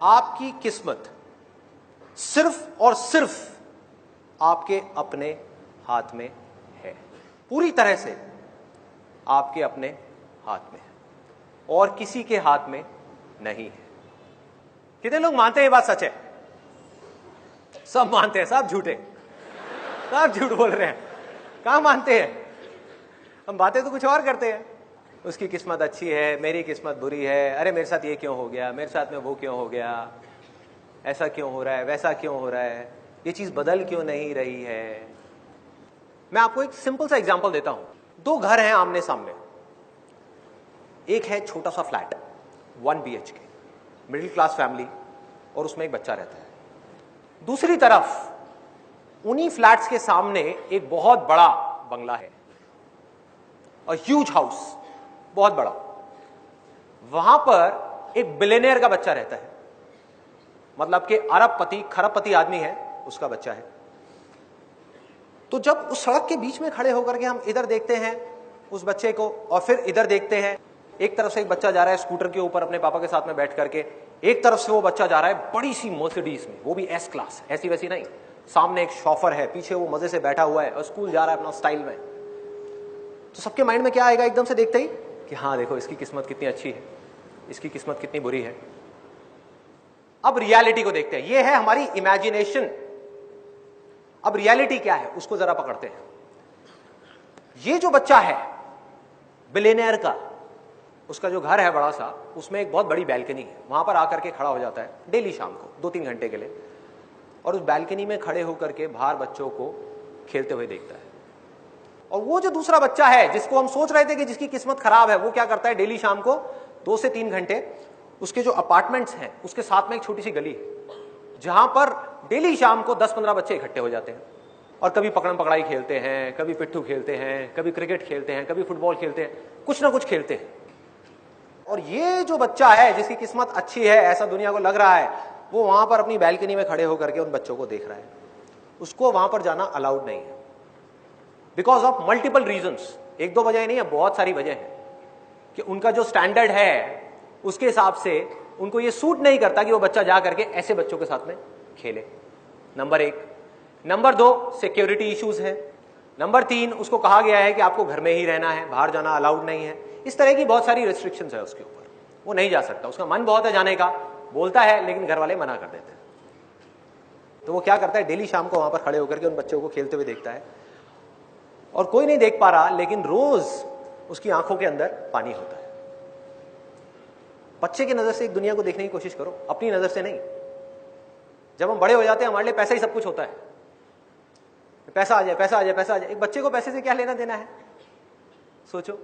आपकी किस्मत सिर्फ और सिर्फ आपके अपने हाथ में है, पूरी तरह से आपके अपने हाथ में है और किसी के हाथ में नहीं है। कितने लोग मानते हैं ये बात सच है? सब मानते हैं, सब झूठे, सब झूठ बोल रहे हैं। कहां मानते हैं? हम बातें तो कुछ और करते हैं। उसकी किस्मत अच्छी है, मेरी किस्मत बुरी है, अरे मेरे साथ ये क्यों हो गया, मेरे साथ में वो क्यों हो गया, ऐसा क्यों हो रहा है, वैसा क्यों हो रहा है, ये चीज बदल क्यों नहीं रही है। मैं आपको एक सिंपल सा एग्जांपल देता हूं। दो घर हैं आमने सामने। एक है छोटा सा flat 1 BHK, middle class family, और उसमें एक बच्चा रहता है। दूसरी तरफ उन्हीं फ्लैट्स के सामने एक बहुत बड़ा बंगला है, ह्यूज हाउस, बहुत बड़ा। वहां पर एक बिलियनियर का बच्चा रहता है, मतलब कि अरबपति खरबपति आदमी है, उसका बच्चा है। तो जब उस सड़क के बीच में खड़े होकर के हम इधर देखते हैं उस बच्चे को और फिर इधर देखते हैं, एक तरफ से एक बच्चा जा रहा है स्कूटर के ऊपर अपने पापा के साथ में बैठ करके, एक तरफ से वो बच्चा जा रहा है बड़ी सी मर्सिडीज में, वो भी S क्लास, ऐसी वैसी नहीं। सामने एक शॉफर है, पीछे वो मजे से बैठा हुआ है और स्कूल जा रहा है अपना स्टाइल में। तो सबके माइंड में क्या आएगा एकदम से देखते ही कि हाँ देखो इसकी किस्मत कितनी अच्छी है, इसकी किस्मत कितनी बुरी है। अब रियलिटी को देखते हैं, ये है हमारी इमेजिनेशन। अब रियलिटी क्या है उसको जरा पकड़ते हैं। ये जो बच्चा है बिलियनियर का, उसका जो घर है बड़ा सा, उसमें एक बहुत बड़ी बैल्कनी है। वहां पर आकर के खड़ा हो जाता है डेली शाम को 2-3 घंटे के लिए, और उस बैल्कनी में खड़े होकर के बाहर बच्चों को खेलते हुए देखता है। और वो जो दूसरा बच्चा है जिसको हम सोच रहे थे कि जिसकी किस्मत खराब है, वो क्या करता है, डेली शाम को 2 से 3 घंटे उसके जो अपार्टमेंट्स हैं उसके साथ में एक छोटी सी गली है, जहां पर डेली शाम को 10-15 बच्चे इकट्ठे हो जाते हैं और कभी पकड़म पकड़ाई खेलते हैं, कभी पिट्ठू खेलते हैं, कभी क्रिकेट खेलते हैं, कभी फुटबॉल खेलते हैं, कुछ ना कुछ खेलते हैं। और ये जो बच्चा है जिसकी किस्मत अच्छी है, ऐसा दुनिया को लग रहा है, वो वहां पर अपनी बैल्कनी में खड़े होकर के उन बच्चों को देख रहा है। उसको वहां पर जाना अलाउड नहीं है, बिकॉज ऑफ मल्टीपल रीजंस। 1-2 वजह नहीं है, बहुत सारी वजह है कि उनका जो स्टैंडर्ड है उसके हिसाब से उनको ये सूट नहीं करता कि वो बच्चा जा करके ऐसे बच्चों के साथ में खेले। नंबर 1। नंबर 2, सिक्योरिटी इश्यूज है। नंबर 3, उसको कहा गया है कि आपको घर में ही रहना है, बाहर जाना अलाउड नहीं है। इस तरह की बहुत सारी रेस्ट्रिक्शंस है उसके ऊपर, वो नहीं जा सकता। उसका मन बहुत है जाने का, बोलता है, लेकिन घर वाले मना कर देते हैं। तो वो क्या करता है, डेली शाम को वहां पर खड़े होकर के उन बच्चों को खेलते हुए देखता है, और कोई नहीं देख पा रहा, लेकिन रोज उसकी आंखों के अंदर पानी होता है। बच्चे की नजर से एक दुनिया को देखने की कोशिश करो, अपनी नजर से नहीं। जब हम बड़े हो जाते हैं हमारे लिए पैसा ही सब कुछ होता है, पैसा आ जाए, पैसा आ जाए, पैसा आ जाए। एक बच्चे को पैसे से क्या लेना देना है? सोचो,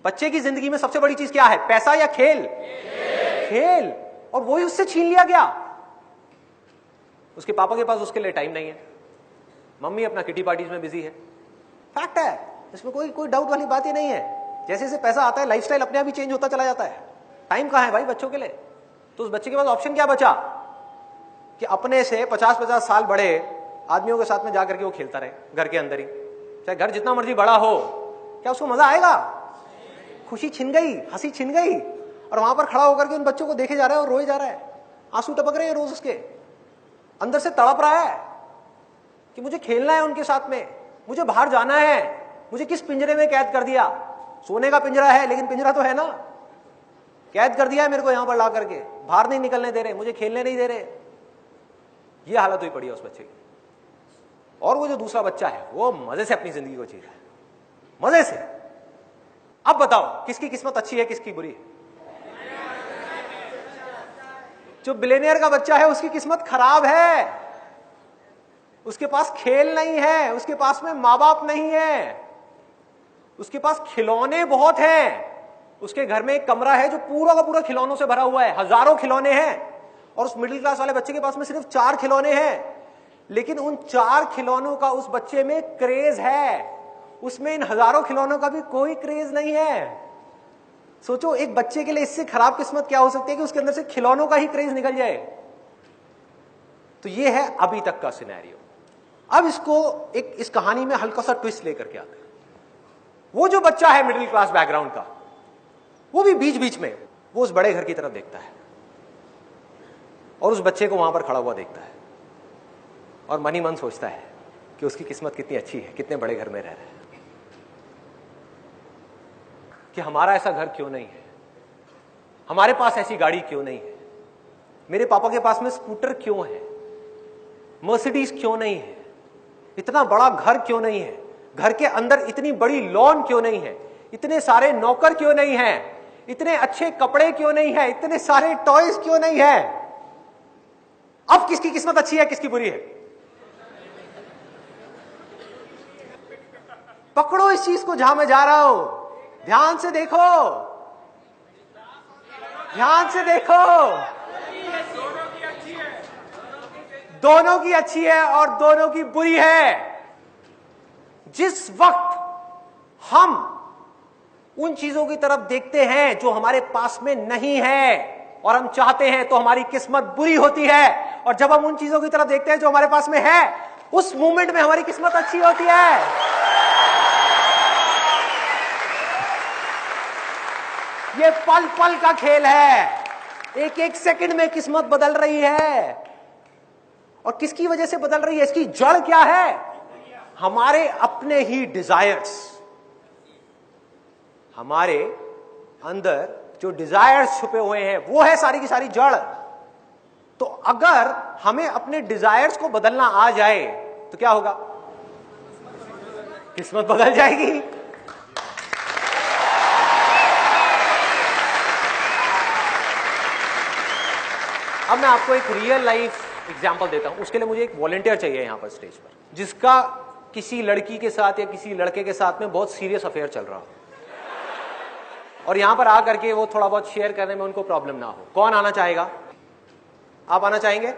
बच्चे की जिंदगी में सबसे बड़ी चीज क्या है, पैसा या खेल? खेल। और वही उससे छीन लिया गया। उसके पापा के पास उसके लिए टाइम नहीं है, मम्मी अपना किटी पार्टीज में बिजी है। फैक्ट है, इसमें कोई डाउट वाली बात ही नहीं है। जैसे जैसे पैसा आता है लाइफस्टाइल अपने आप ही चेंज होता चला जाता है। टाइम कहां है भाई बच्चों के लिए? तो उस बच्चे के पास ऑप्शन क्या बचा कि अपने से 50-50 साल बड़े आदमियों के साथ में जाकर के वो खेलता रहे घर के अंदर ही। चाहे घर जितना मर्जी बड़ा हो, क्या उसको मजा आएगा? खुशी छिन गई, हंसी छिन गई। और वहां पर खड़ा होकर के उन बच्चों को देखे जा रहा है और रोए जा रहा है, आंसू टपक रहे हैं रोज, उसके अंदर से तड़प रहा है कि मुझे खेलना है उनके साथ में, मुझे बाहर जाना है। मुझे किस पिंजरे में कैद कर दिया? सोने का पिंजरा है, लेकिन पिंजरा तो है ना। कैद कर दिया है मेरे को यहां पर ला करके, बाहर नहीं निकलने दे रहे, मुझे खेलने नहीं दे रहे। ये हालत हुई पड़ी है उस बच्चे की। और वो जो दूसरा बच्चा है वो मजे से अपनी जिंदगी को जी रहा है, मजे से। अब बताओ किसकी किस्मत अच्छी है, किसकी बुरी है? जो बिलियनियर का बच्चा है उसकी किस्मत खराब है। उसके पास खेल नहीं है, उसके पास में माँ बाप नहीं है, उसके पास खिलौने बहुत हैं। उसके घर में एक कमरा है जो पूरा का पूरा खिलौनों से भरा हुआ है, हजारों खिलौने हैं। और उस मिडिल क्लास वाले बच्चे के पास में सिर्फ 4 खिलौने हैं, लेकिन उन 4 खिलौनों का उस बच्चे में क्रेज है, उसमें इन हजारों खिलौनों का भी कोई क्रेज नहीं है। सोचो, एक बच्चे के लिए इससे खराब किस्मत क्या हो सकती है कि उसके अंदर से खिलौनों का ही क्रेज निकल जाए। तो ये है अभी तक का सिनेरियो। अब इसको इस कहानी में हल्का सा ट्विस्ट लेकर के आते हैं। वो जो बच्चा है मिडिल क्लास बैकग्राउंड का, वो भी बीच बीच में वो उस बड़े घर की तरफ देखता है और उस बच्चे को वहां पर खड़ा हुआ देखता है और मन ही मन सोचता है कि उसकी किस्मत कितनी अच्छी है, कितने बड़े घर में रह रहा है, कि हमारा ऐसा घर क्यों नहीं है, हमारे पास ऐसी गाड़ी क्यों नहीं है, मेरे पापा के पास में स्कूटर क्यों है, मर्सिडीज क्यों नहीं है, इतना बड़ा घर क्यों नहीं है, घर के अंदर इतनी बड़ी लॉन क्यों नहीं है, इतने सारे नौकर क्यों नहीं है, इतने अच्छे कपड़े क्यों नहीं है, इतने सारे टॉयज क्यों नहीं है। अब किसकी किस्मत अच्छी है, किसकी बुरी है? पकड़ो इस चीज को जहां मैं जा रहा हूं, ध्यान से देखो, ध्यान से देखो। दोनों की अच्छी है और दोनों की बुरी है। जिस वक्त हम उन चीजों की तरफ देखते हैं जो हमारे पास में नहीं है और हम चाहते हैं, तो हमारी किस्मत बुरी होती है, और जब हम उन चीजों की तरफ देखते हैं जो हमारे पास में है, उस मोमेंट में हमारी किस्मत अच्छी होती है। ये पल पल का खेल है, एक एक सेकंड में किस्मत बदल रही है। और किसकी वजह से बदल रही है? इसकी जड़ क्या है? हमारे अपने ही डिजायर्स। हमारे अंदर जो डिजायर्स छुपे हुए हैं, वो है सारी की सारी जड़। तो अगर हमें अपने डिजायर्स को बदलना आ जाए तो क्या होगा? किस्मत बदल जाएगी। अब मैं आपको एक रियल लाइफ एग्जाम्पल देता हूं। उसके लिए मुझे एक वॉलंटियर चाहिए यहां पर स्टेज पर, जिसका किसी लड़की के साथ या किसी लड़के के साथ में बहुत सीरियस अफेयर चल रहा हो, और यहां पर आकर के वो थोड़ा बहुत शेयर करने में उनको प्रॉब्लम ना हो। कौन आना चाहेगा? आप आना चाहेंगे?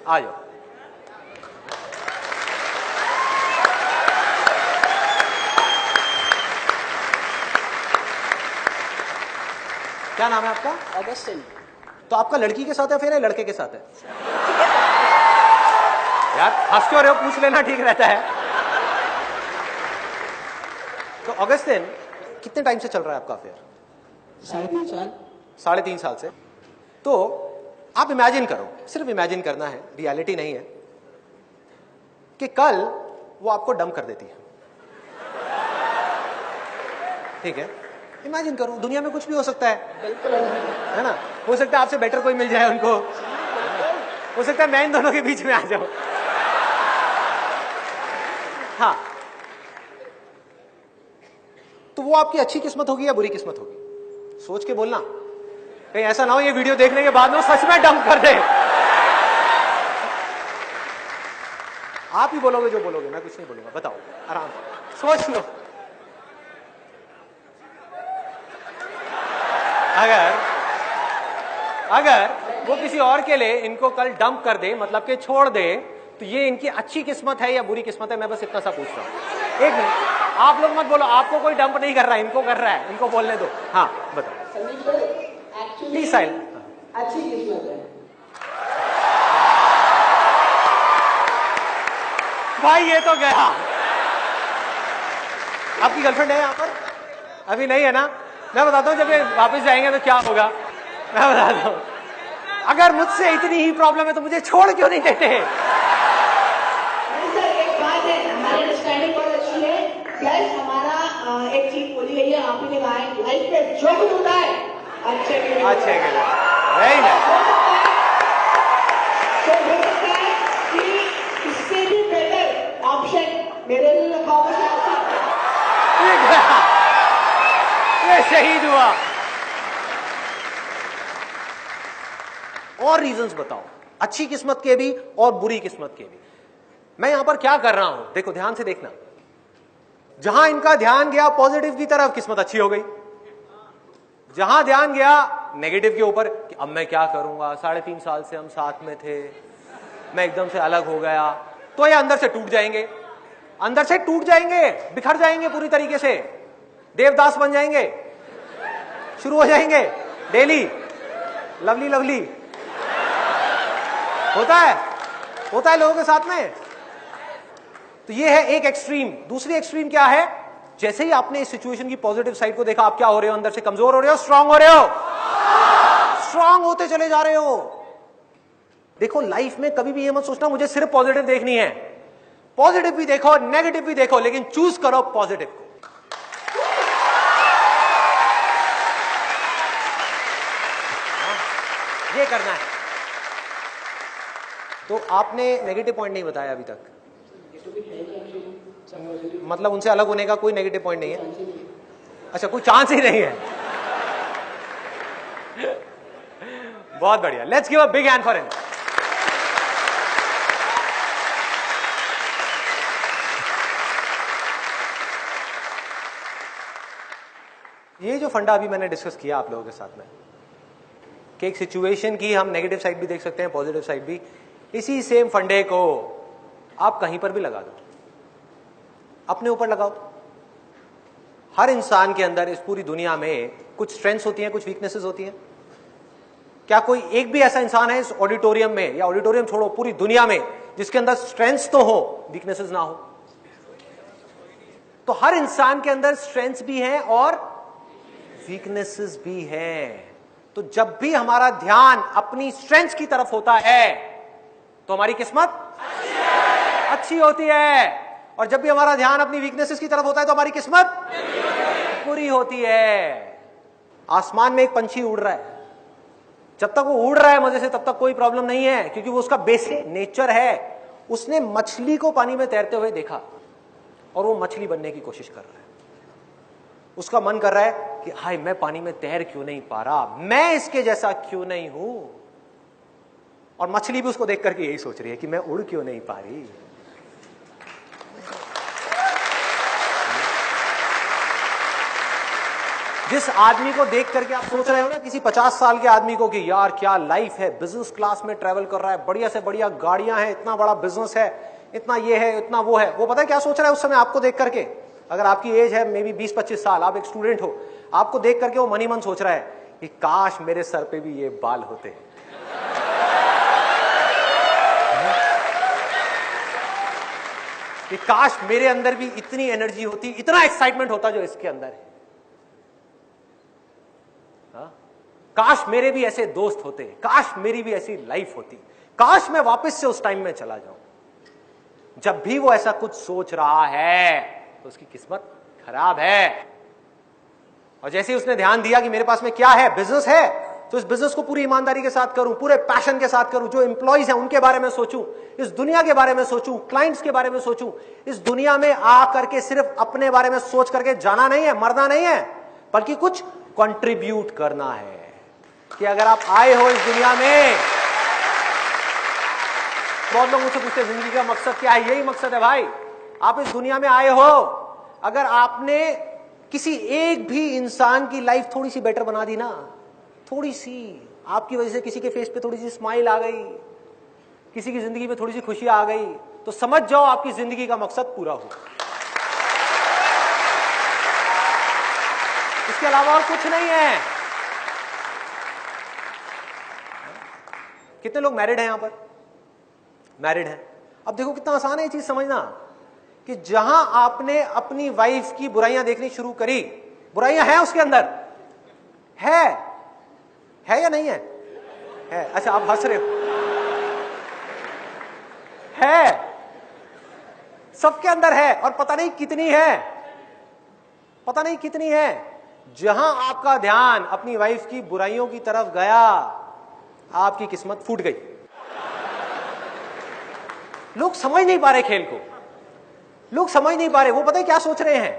आ जाओ। क्या नाम है आपका? अगस्टिन। तो आपका लड़की के साथ है फिर है लड़के के साथ है? यार हंस क्यों रहे हो? पूछ लेना ठीक रहता है। तो अगस्तिन, कितने टाइम से चल रहा है आपका अफेयर? 3.5 साल। 3.5 साल से। तो आप इमेजिन करो, सिर्फ इमेजिन करना है, रियलिटी नहीं है, कि कल वो आपको डंप कर देती है। ठीक है, इमेजिन करो, दुनिया में कुछ भी हो सकता है, बिल्कुल है ना? हो सकता है आपसे बेटर कोई मिल जाए उनको, हो सकता है मैं इन दोनों के बीच में आ जाऊं। हाँ, तो वो आपकी अच्छी किस्मत होगी या बुरी किस्मत होगी? सोच के बोलना, कहीं ऐसा ना हो ये वीडियो देखने के बाद में सच में डंप कर दे। आप ही बोलोगे जो बोलोगे, मैं कुछ नहीं बोलूंगा। बताओ, आराम से सोच लो। अगर वो किसी और के लिए इनको कल डंप कर दे, मतलब कि छोड़ दे, तो ये इनकी अच्छी किस्मत है या बुरी किस्मत है? मैं बस इतना सा पूछ रहा हूं। एक मिनट, आप लोग मत बोलो, आपको कोई डंप नहीं कर रहा है, इनको कर रहा है, इनको बोलने दो। हाँ बताओ। Please silent. अच्छी किस्मत है भाई, ये तो गया। आपकी गर्लफ्रेंड है यहाँ पर? अभी नहीं है ना? मैं बताता हूँ जब ये वापस जाएंगे तो क्या होगा, मैं बताता हूँ। अगर मुझसे इतनी ही प्रॉब्लम है तो मुझे छोड़ क्यों नहीं देते? सर, एक बात है, हमारी अंडरस्टैंडिंग बहुत अच्छी है। प्लस हमारा एक चीज बोली गई है, आप ही ने कहा है, लाइफ में जो कुछ होता है अच्छे के लिए। अच्छे के लिए। Very nice. तो हो सकता है कि इससे भी बेटर ऑप्शन मेरे लिए रखा होगा। ये शहीद हुआ। और रीजंस बताओ, अच्छी किस्मत के भी और बुरी किस्मत के भी। मैं यहां पर क्या कर रहा हूं, देखो ध्यान से देखना। जहां इनका ध्यान गया पॉजिटिव की तरफ, किस्मत अच्छी हो गई। जहां ध्यान गया नेगेटिव के ऊपर कि अब मैं क्या करूंगा, 3.5 साल से हम साथ में थे, मैं एकदम से अलग हो गया, तो ये अंदर से टूट जाएंगे, अंदर से टूट जाएंगे, बिखर जाएंगे पूरी तरीके से, देवदास बन जाएंगे, शुरू हो जाएंगे डेली लवली लवली। होता है लोगों के साथ में। तो ये है एक एक्सट्रीम। दूसरी एक्सट्रीम क्या है? जैसे ही आपने इस सिचुएशन की पॉजिटिव साइड को देखा, आप क्या हो रहे हो? अंदर से कमजोर हो रहे हो, स्ट्रांग हो रहे हो, स्ट्रांग होते चले जा रहे हो। देखो लाइफ में कभी भी ये मत सोचना मुझे सिर्फ पॉजिटिव देखनी है, पॉजिटिव भी देखो नेगेटिव भी देखो, लेकिन चूज करो पॉजिटिव को। ये करना है। तो आपने नेगेटिव पॉइंट नहीं बताया अभी तक, मतलब उनसे अलग होने का कोई नेगेटिव पॉइंट नहीं है? अच्छा, कोई चांस ही नहीं है। बहुत बढ़िया, let's give a big hand for him. ये जो फंडा अभी मैंने डिस्कस किया आप लोगों के साथ में कि एक सिचुएशन की हम नेगेटिव साइड भी देख सकते हैं, पॉजिटिव साइड भी, इसी सेम फंडे को आप कहीं पर भी लगा दो, अपने ऊपर लगाओ। हर इंसान के अंदर इस पूरी दुनिया में कुछ स्ट्रेंथ्स होती हैं, कुछ वीकनेसेस होती हैं। क्या कोई एक भी ऐसा इंसान है इस ऑडिटोरियम में, या ऑडिटोरियम छोड़ो पूरी दुनिया में, जिसके अंदर स्ट्रेंथ्स तो हो, वीकनेसेस ना हो? तो हर इंसान के अंदर स्ट्रेंथ्स भी हैं और वीकनेसेस भी हैं। तो जब भी हमारा ध्यान अपनी स्ट्रेंथ्स की तरफ होता है तो हमारी किस्मत अच्छी होती है, और जब भी हमारा ध्यान अपनी वीकनेसेस की तरफ होता है तो हमारी किस्मत बुरी होती है। आसमान में एक पंछी उड़ रहा है, जब तक वो उड़ रहा है मजे से तब तक कोई प्रॉब्लम नहीं है, क्योंकि वो उसका बेसिक नेचर है। उसने मछली को पानी में तैरते हुए देखा और वो मछली बनने की कोशिश कर रहा है। उसका मन कर रहा है कि हाय मैं पानी में तैर क्यों नहीं पा रहा, मैं इसके जैसा क्यों नहीं हूं। और मछली भी उसको देख करके यही सोच रही है कि मैं उड़ क्यों नहीं पा रही। जिस आदमी को देख करके आप सोच रहे हो ना, किसी 50 साल के आदमी को, कि यार क्या लाइफ है, बिजनेस क्लास में ट्रेवल कर रहा है, बढ़िया से बढ़िया गाड़ियां हैं, इतना बड़ा बिजनेस है, इतना ये है, इतना वो है, वो पता है क्या सोच रहा है उस समय आपको देख करके? अगर आपकी एज है मे बी 20-25 साल, आप एक स्टूडेंट हो, आपको देख करके वो मन ही मन सोच रहा है कि काश मेरे सर पे भी ये बाल होते, कि काश मेरे अंदर भी इतनी एनर्जी होती, इतना एक्साइटमेंट होता जो इसके अंदर है। काश मेरे भी ऐसे दोस्त होते, काश मेरी भी ऐसी लाइफ होती, काश मैं वापस से उस टाइम में चला जाऊं। जब भी वो ऐसा कुछ सोच रहा है तो उसकी किस्मत खराब है। और जैसे ही उसने ध्यान दिया कि मेरे पास में क्या है, बिजनेस है, तो इस बिजनेस को पूरी ईमानदारी के साथ करूं, पूरे पैशन के साथ करूं, जो एम्प्लॉइज हैं उनके बारे में सोचूं, इस दुनिया के बारे में सोचूं, क्लाइंट्स के बारे में सोचूं। इस दुनिया में आ करके सिर्फ अपने बारे में सोच करके जाना नहीं है, मरना नहीं है, बल्कि कुछ कंट्रीब्यूट करना है। कि अगर आप आए हो इस दुनिया में, बहुत लोग मुझसे पूछते हैं जिंदगी का मकसद क्या है? यही मकसद है भाई, आप इस दुनिया में आए हो, अगर आपने किसी एक भी इंसान की लाइफ थोड़ी सी बेटर बना दी ना, थोड़ी सी, आपकी वजह से किसी के फेस पे थोड़ी सी स्माइल आ गई, किसी की जिंदगी में थोड़ी सी खुशी आ गई, तो समझ जाओ आपकी जिंदगी का मकसद पूरा हुआ। इसके अलावा और कुछ नहीं है। कितने लोग मैरिड हैं यहां पर? मैरिड हैं। अब देखो कितना आसान है ये चीज समझना, कि जहां आपने अपनी वाइफ की बुराइयां देखनी शुरू करी, बुराइयां हैं उसके अंदर, है या नहीं है? है। अच्छा आप हंस रहे हो। है, सबके अंदर है, और पता नहीं कितनी है, पता नहीं कितनी है। जहां आपका ध्यान अपनी वाइफ की बुराइयों की तरफ गया, आपकी किस्मत फूट गई। लोग समझ नहीं पा रहे खेल को, लोग समझ नहीं पा रहे। वो पता है क्या सोच रहे हैं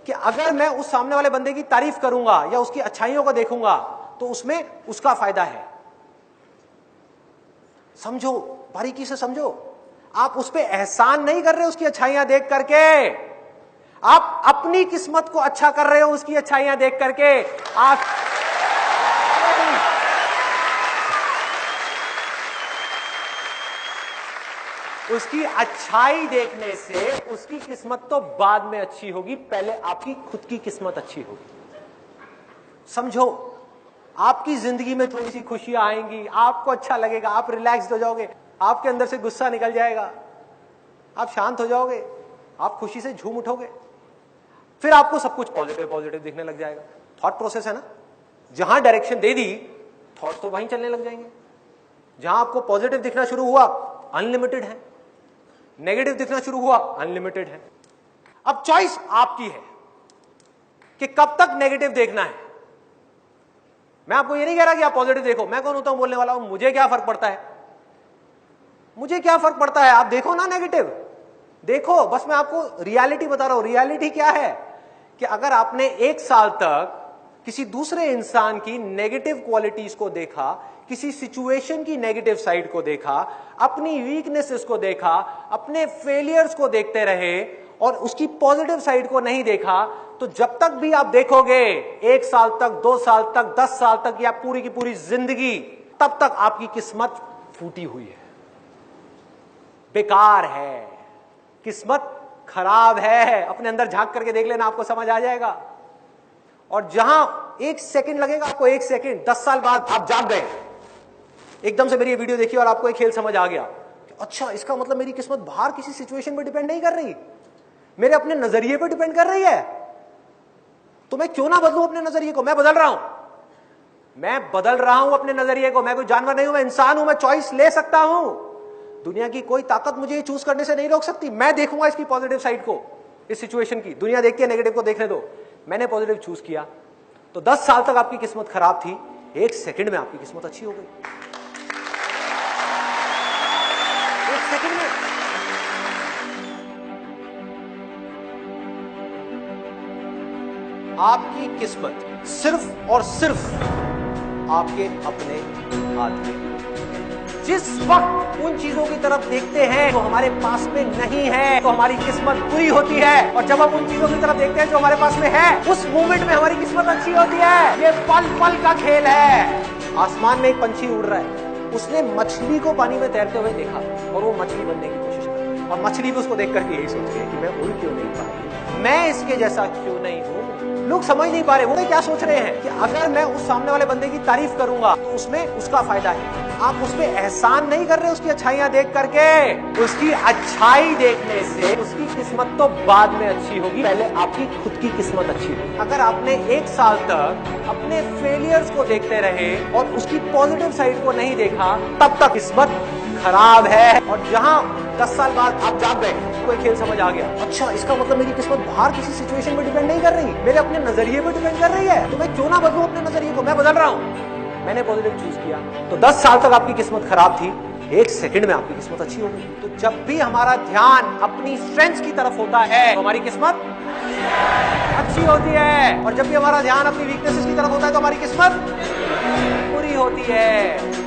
कि अगर मैं उस सामने वाले बंदे की तारीफ करूंगा या उसकी अच्छाइयों को देखूंगा तो उसमें उसका फायदा है। समझो, बारीकी से समझो, आप उस पर एहसान नहीं कर रहे उसकी अच्छाइयां देख करके, आप अपनी किस्मत को अच्छा कर रहे हो उसकी अच्छाइयां देख करके। आप उसकी अच्छाई देखने से उसकी किस्मत तो बाद में अच्छी होगी, पहले आपकी खुद की किस्मत अच्छी होगी। समझो, आपकी जिंदगी में थोड़ी सी खुशियां आएंगी, आपको अच्छा लगेगा, आप रिलैक्स हो जाओगे, आपके अंदर से गुस्सा निकल जाएगा, आप शांत हो जाओगे, आप खुशी से झूम उठोगे, फिर आपको सब कुछ पॉजिटिव पॉजिटिव दिखने लग जाएगा। थॉट प्रोसेस है ना, जहां डायरेक्शन दे दी थॉट तो वहीं चलने लग जाएंगे। जहां आपको पॉजिटिव दिखना शुरू हुआ अनलिमिटेड है, नेगेटिव दिखना शुरू हुआ अनलिमिटेड है। अब चॉइस आपकी है कि कब तक नेगेटिव देखना है। मैं आपको ये नहीं कह रहा कि आप पॉजिटिव देखो, मैं कौन होता हूं बोलने वाला हूं, मुझे क्या फर्क पड़ता है, मुझे क्या फर्क पड़ता है, आप देखो ना नेगेटिव देखो, बस मैं आपको रियलिटी बता रहा हूं। रियलिटी क्या है कि अगर आपने 1 साल तक किसी दूसरे इंसान की नेगेटिव क्वालिटीज को देखा, किसी सिचुएशन की नेगेटिव साइड को देखा, अपनी वीकनेसेस को देखा, अपने फेलियर्स को देखते रहे और उसकी पॉजिटिव साइड को नहीं देखा, तो जब तक भी आप देखोगे 1 साल तक, 2 साल तक, 10 साल तक या पूरी की पूरी जिंदगी, तब तक आपकी किस्मत फूटी हुई है, बेकार है, किस्मत खराब है। अपने अंदर झांक करके देख लेना, आपको समझ आ जाएगा। और जहां 1 सेकंड लगेगा आपको, 1 सेकंड, 10 साल बाद आप जाग गए, एकदम से मेरी ये वीडियो देखी और आपको एक खेल समझ आ गया, अच्छा इसका मतलब मेरी किस्मत बाहर किसी सिचुएशन पे डिपेंड नहीं कर रही, मेरे अपने नजरिए पे डिपेंड कर रही है। तो मैं क्यों ना बदलूं अपने नजरिए को। मैं बदल रहा हूं, मैं बदल रहा हूं अपने नजरिए को। मैं कोई जानवर नहीं हूं, मैं इंसान हूं, मैं चॉइस ले सकता हूं। दुनिया की कोई ताकत मुझे चूज करने से नहीं रोक सकती। मैं देखूंगा इसकी पॉजिटिव साइड को, इस सिचुएशन की। दुनिया देखती है नेगेटिव को, देखने दो। मैंने पॉजिटिव चूज किया तो 10 साल तक आपकी किस्मत खराब थी, 1 सेकंड में आपकी किस्मत अच्छी हो गई। 1 सेकंड में। आपकी किस्मत सिर्फ और सिर्फ आपके अपने हाथ में। जिस वक्त उन चीजों की तरफ देखते हैं जो हमारे पास में नहीं है, तो हमारी किस्मत बुरी होती है। और जब हम उन चीजों की तरफ देखते हैं जो हमारे पास में है, उस मोमेंट में हमारी किस्मत अच्छी होती है। ये पल पल का खेल है। आसमान में एक पंछी उड़ रहा है, उसने मछली को पानी में तैरते हुए देखा और वो मछली बनने की कोशिश कर, और मछली भी उसको देख करके यही सोच रही है कि मैं उड़ क्यों नहीं पा रही, मैं इसके जैसा क्यों नहीं हूं। लोग समझ नहीं पा रहे, वो क्या सोच रहे हैं कि अगर मैं उस सामने वाले बंदे की तारीफ करूंगा तो उसमें उसका फायदा है। आप उस पे एहसान नहीं कर रहे उसकी अच्छाइयां देख करके। उसकी अच्छाई देखने से उसकी किस्मत तो बाद में अच्छी होगी, पहले आपकी खुद की किस्मत अच्छी होगी। अगर आपने 1 साल तक अपने फेलियर्स को देखते रहे और उसकी पॉजिटिव साइड को नहीं देखा, तब तक किस्मत खराब है। और जहां 10 साल बाद आप जाग गए, कोई खेल समझ आ गया, अच्छा इसका मतलब मेरी किस्मत बाहर किसी सिचुएशन पे डिपेंड नहीं कर रही, मेरे अपने नजरिए पे डिपेंड कर रही है। तो मैं क्यों ना बदलूं अपने नजरिए को। मैं बदल रहा हूं, मैंने पॉजिटिव चूज किया तो 10 साल तक आपकी किस्मत खराब थी, 1 सेकंड में आपकी किस्मत अच्छी हो गई। तो जब भी हमारा ध्यान अपनी स्ट्रेंथ की तरफ होता है तो हमारी किस्मत अच्छी होती है, और जब भी हमारा ध्यान अपनी वीकनेसेस की तरफ होता है तो हमारी किस्मत बुरी होती है।